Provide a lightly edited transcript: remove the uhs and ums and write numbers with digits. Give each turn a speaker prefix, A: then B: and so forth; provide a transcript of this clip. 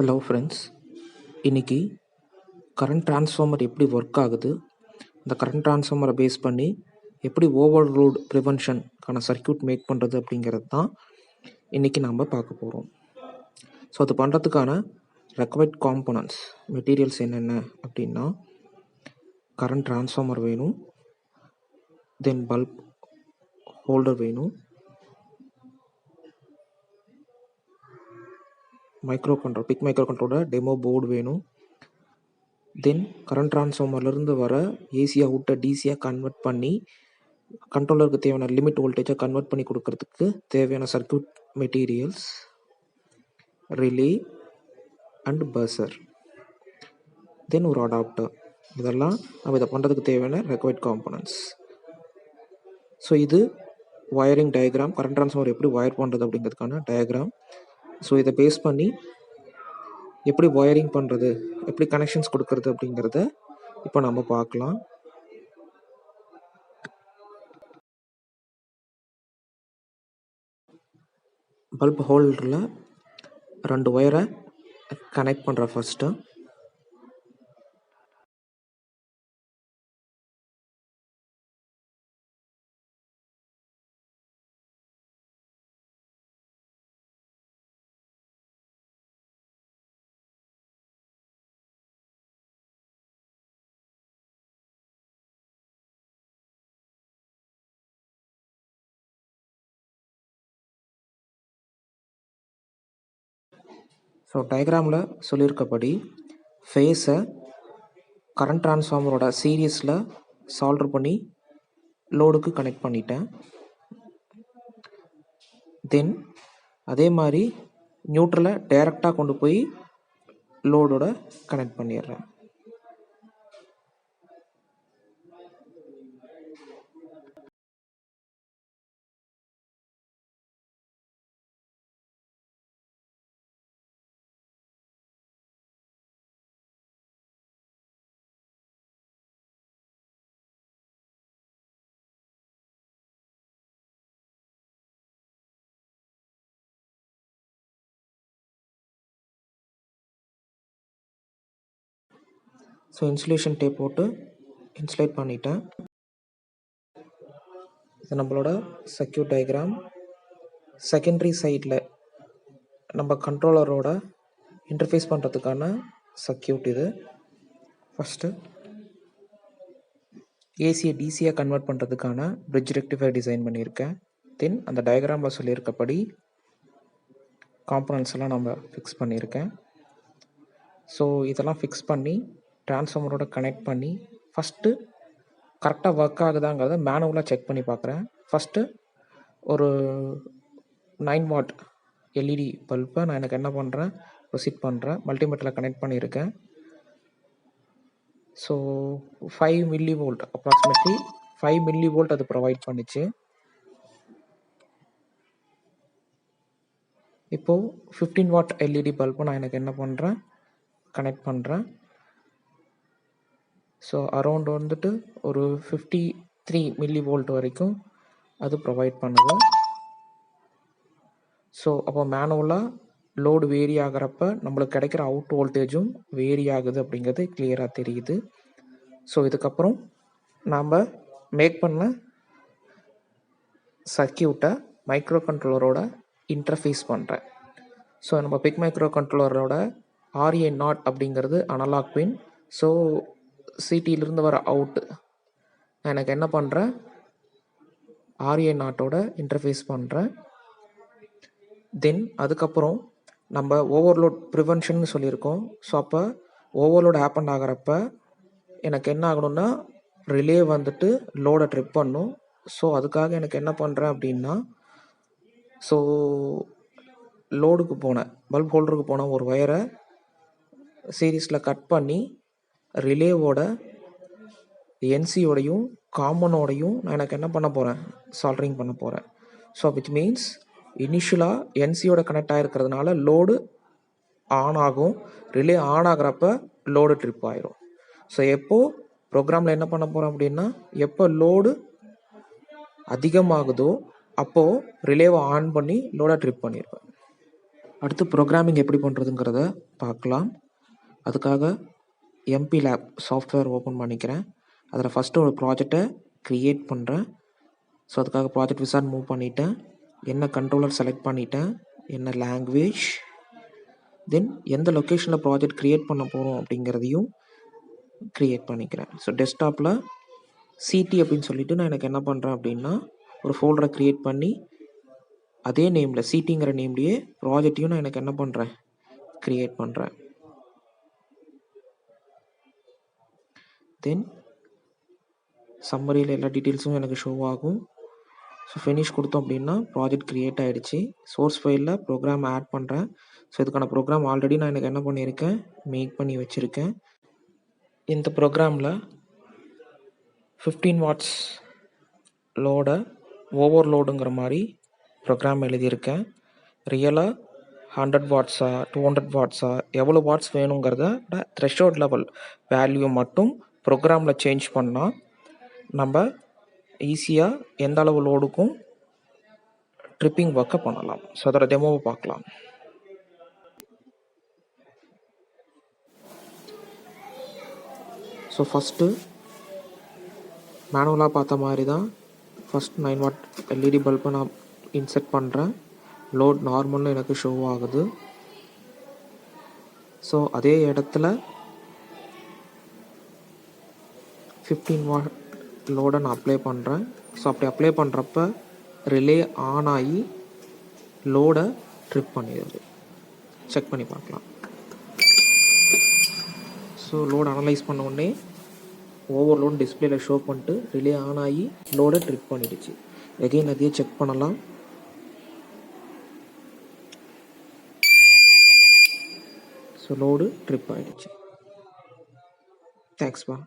A: Hello friends, இன்னைக்கு current transformer எப்படி work ஆகுது, இந்த கரண்ட் டிரான்ஸ்ஃபார்மரை பேஸ் பண்ணி எப்படி ஓவர்லோட் ப்ரிவென்ஷனுக்கான சர்க்யூட் மேக் பண்ணுறது அப்படிங்கிறது தான் இன்றைக்கி நாம் பார்க்க போகிறோம். ஸோ அது பண்ணுறதுக்கான ரெக்வயர்ட் காம்போனன்ட்ஸ் மெட்டீரியல்ஸ் என்னென்ன அப்படின்னா, கரண்ட் டிரான்ஸ்ஃபார்மர் வேணும், தென் பல்ப் ஹோல்டர் வேணும், big micro controller demo board வேணும், தென் கரண்ட் டிரான்ஸ்ஃபார்மர்லேருந்து வர ஏசி அவுட்டை டிசியாக கன்வெர்ட் பண்ணி கண்ட்ரோலருக்கு தேவையான லிமிட் வோல்டேஜை கன்வெர்ட் பண்ணி கொடுக்கறதுக்கு தேவையான circuit materials, relay and buzzer, then ஒரு அடாப்டர். இதெல்லாம் நம்ம இதை பண்ணுறதுக்கு தேவையான ரெக்வயர்ட் காம்போனன்ட்ஸ். ஸோ இது வயரிங் டயக்ராம், கரண்ட் டிரான்ஸ்ஃபார்மர் எப்படி ஒயர் பண்ணுறது அப்படிங்கிறதுக்கான டயக்ராம். ஸோ இதை பேஸ் பண்ணி எப்படி ஒயரிங் பண்ணுறது, எப்படி கனெக்ஷன்ஸ் கொடுக்கறது அப்படிங்கிறத இப்போ நம்ம பார்க்கலாம். பல்ப் ஹோல்டரில் 2 ஒயரை கனெக்ட் பண்ணுற ஃபஸ்ட்டு. ஸோ டயக்ராமில் சொல்லியிருக்கபடி ஃபேஸை கரண்ட் டிரான்ஸ்ஃபார்மரோட சீரீஸில் சால்டர் பண்ணி லோடுக்கு கனெக்ட் பண்ணிட்டேன். தென் அதே மாதிரி நியூட்ரலை டைரெக்டாக கொண்டு போய் லோடோட கனெக்ட் பண்ணிடுறேன். ஸோ இன்சுலேஷன் டேப் போட்டு இன்சுலேட் பண்ணிட்டேன். இது நம்மளோட சர்க்யூட் டயக்ராம். செகண்டரி சைடில் நம்ம கண்ட்ரோலரோட இன்டர்ஃபேஸ் பண்ணுறதுக்கான சர்க்யூட் இது. ஃபஸ்ட்டு ஏசியை டிசியாக கன்வெர்ட் பண்ணுறதுக்கான பிரிட்ஜ் ரெக்டிஃபையர் டிசைன் பண்ணியிருக்கேன். தென் அந்த டயக்ராமில் சொல்லியிருக்கப்படி காம்போனன்ட்ஸ் எல்லாம் நம்ம ஃபிக்ஸ் பண்ணியிருக்கேன். ஸோ இதெல்லாம் ஃபிக்ஸ் பண்ணி டிரான்ஸ்ஃபார்மரோட கனெக்ட் பண்ணி ஃபஸ்ட்டு கரெக்டாக ஒர்க் ஆகுதாங்கிறத மேனுவலாக செக் பண்ணி பார்க்குறேன். ஃபஸ்ட்டு ஒரு 9 வாட் எல்இடி பல்பை நான் எனக்கு என்ன பண்ணுறேன், ப்ரொசீட் பண்ணுறேன். மல்டிமீட்டரில் கனெக்ட் பண்ணியிருக்கேன். So 5 milli volt, approximately 5 milli volt அது ப்ரொவைட் பண்ணிச்சு. இப்போது 15 வாட் எல்இடி பல்பை நான் எனக்கு என்ன பண்ணுறேன், கனெக்ட் பண்ணுறேன். ஸோ அரௌண்ட் வந்துட்டு ஒரு 53 மில்லி வோல்ட் வரைக்கும் அது ப்ரொவைட் பண்ணுது. ஸோ அப்போ மேனுவலாக லோடு வேரி ஆகிறப்ப நம்மளுக்கு கிடைக்கிற அவுட் வோல்டேஜும் வேரி ஆகுது அப்படிங்கிறது கிளியராக தெரியுது. ஸோ இதுக்கப்புறம் நாம் மேக் பண்ண சர்க்யூட்டை மைக்ரோ கண்ட்ரோலரோட இன்டர்ஃபேஸ் பண்ணுறேன். ஸோ நம்ம பிக் மைக்ரோ கண்ட்ரோலரோட RA0 அப்படிங்கிறது அனலாக் பின். ஸோ சிடியிலிருந்து வர அவுட்டு நான் எனக்கு என்ன பண்ணுறேன், RA0ஓட இன்டர்ஃபேஸ் பண்ணுறேன். தென் அதுக்கப்புறம் நம்ம ஓவர்லோட் ப்ரிவென்ஷன் சொல்லியிருக்கோம். ஸோ அப்போ ஓவர்லோட் ஹேப்பன் ஆகிறப்ப எனக்கு என்ன ஆகணும்னா, ரிலே வந்துட்டு லோடை ட்ரிப் பண்ணும். ஸோ அதுக்காக எனக்கு என்ன பண்ணுறேன் அப்படின்னா, ஸோ லோடுக்கு போன பல்ப் ஹோல்டருக்கு போன ஒரு ஒயரை சீரீஸில் கட் பண்ணி ரிலேவோட என்சியோடையும் காமனோடையும் நான் எனக்கு என்ன பண்ண போகிறேன், சால்டரிங் பண்ண போகிறேன். ஸோ விச் மீன்ஸ் இனிஷியலாக என்சியோட கனெக்ட் ஆகிருக்கிறதுனால லோடு ஆன் ஆகும். ரிலே ஆன் ஆகிறப்ப லோடு ட்ரிப் ஆயிரும். ஸோ எப்போது ப்ரோக்ராமில் என்ன பண்ண போகிறோம் அப்படின்னா, எப்போ லோடு அதிகமாகுதோ அப்போது ரிலேவை ஆன் பண்ணி லோடை ட்ரிப் பண்ணியிருப்பேன். அடுத்து ப்ரோக்ராமிங் எப்படி பண்ணுறதுங்கிறத பார்க்கலாம். அதுக்காக எம்பி லேப் சாஃப்ட்வேர் ஓப்பன் பண்ணிக்கிறேன். அதில் ஃபஸ்ட்டு ஒரு ப்ராஜெக்டை க்ரியேட் பண்ணுறேன். ஸோ அதுக்காக ப்ராஜெக்ட் விசார்ட் மூவ் பண்ணிவிட்டேன். என்ன கண்ட்ரோலர் செலக்ட் பண்ணிவிட்டேன், என்ன லாங்குவேஜ், தென் எந்த லொக்கேஷனில் ப்ராஜெக்ட் க்ரியேட் பண்ண போகிறோம் அப்படிங்கிறதையும் க்ரியேட் பண்ணிக்கிறேன். ஸோ டெஸ்க்டாப்பில் சிடி அப்படின்னு சொல்லிட்டு நான் எனக்கு என்ன பண்ணுறேன் அப்படின்னா ஒரு ஃபோல்டரை க்ரியேட் பண்ணி அதே நேமில் சிடிங்கிற நேம்லேயே ப்ராஜெக்டையும் நான் எனக்கு என்ன பண்ணுறேன் க்ரியேட் பண்ணுறேன். தென் சம்மரியில் எல்லா டீட்டெயில்ஸும் எனக்கு ஷோ ஆகும். ஸோ ஃபினிஷ் கொடுத்தோம் அப்படின்னா ப்ராஜெக்ட் க்ரியேட் ஆகிடுச்சு. சோர்ஸ் ஃபைலில் ப்ரோக்ராம் ஆட் பண்ணுறேன். ஸோ இதுக்கான ப்ரோக்ராம் ஆல்ரெடி நான் எனக்கு என்ன பண்ணியிருக்கேன் மேக் பண்ணி வச்சுருக்கேன். இந்த ப்ரோக்ராமில் 15 வாட்ஸ் லோடை ஓவர்லோடுங்கிற மாதிரி ப்ரோக்ராம் எழுதியிருக்கேன். ரியலாக 100 வாட்ஸா 200 வாட்ஸா எவ்வளோ வாட்ஸ் வேணுங்கிறத த்ரெஷோல்ட் லெவல் வேல்யூ மட்டும் ப்ரோக்ராமில் சேஞ்ச் பண்ணால் நம்ம ஈஸியாக எந்த அளவு லோடுக்கும் ட்ரிப்பிங் ஒர்க்கை பண்ணலாம். ஸோ அதோட டெமோவை பார்க்கலாம். ஸோ ஃபஸ்ட்டு மேனுவலாக பார்த்த மாதிரி தான் ஃபஸ்ட் 9 வாட் எல்இடி பல்பை நான் இன்செர்ட் பண்ணுறேன். லோட் நார்மல்னு எனக்கு ஷோ ஆகுது. ஸோ அதே இடத்துல 15 வாட் லோடை நான் அப்ளை பண்ணுறேன். ஸோ அப்படி அப்ளை பண்ணுறப்ப ரிலே ஆன் ஆகி லோடை ட்ரிப் பண்ணிடுது. செக் பண்ணி பார்க்கலாம். ஸோ லோடு அனலைஸ் பண்ண உடனே ஓவர்லோட் டிஸ்பிளேல ஷோ பண்ணிட்டு ரிலே ஆன் ஆகி லோடை ட்ரிப் பண்ணிடுச்சு. எகைன் அதையே செக் பண்ணலாம். ஸோ லோடு ட்ரிப் ஆகிடுச்சு. தேங்க்ஸ்ப்பா.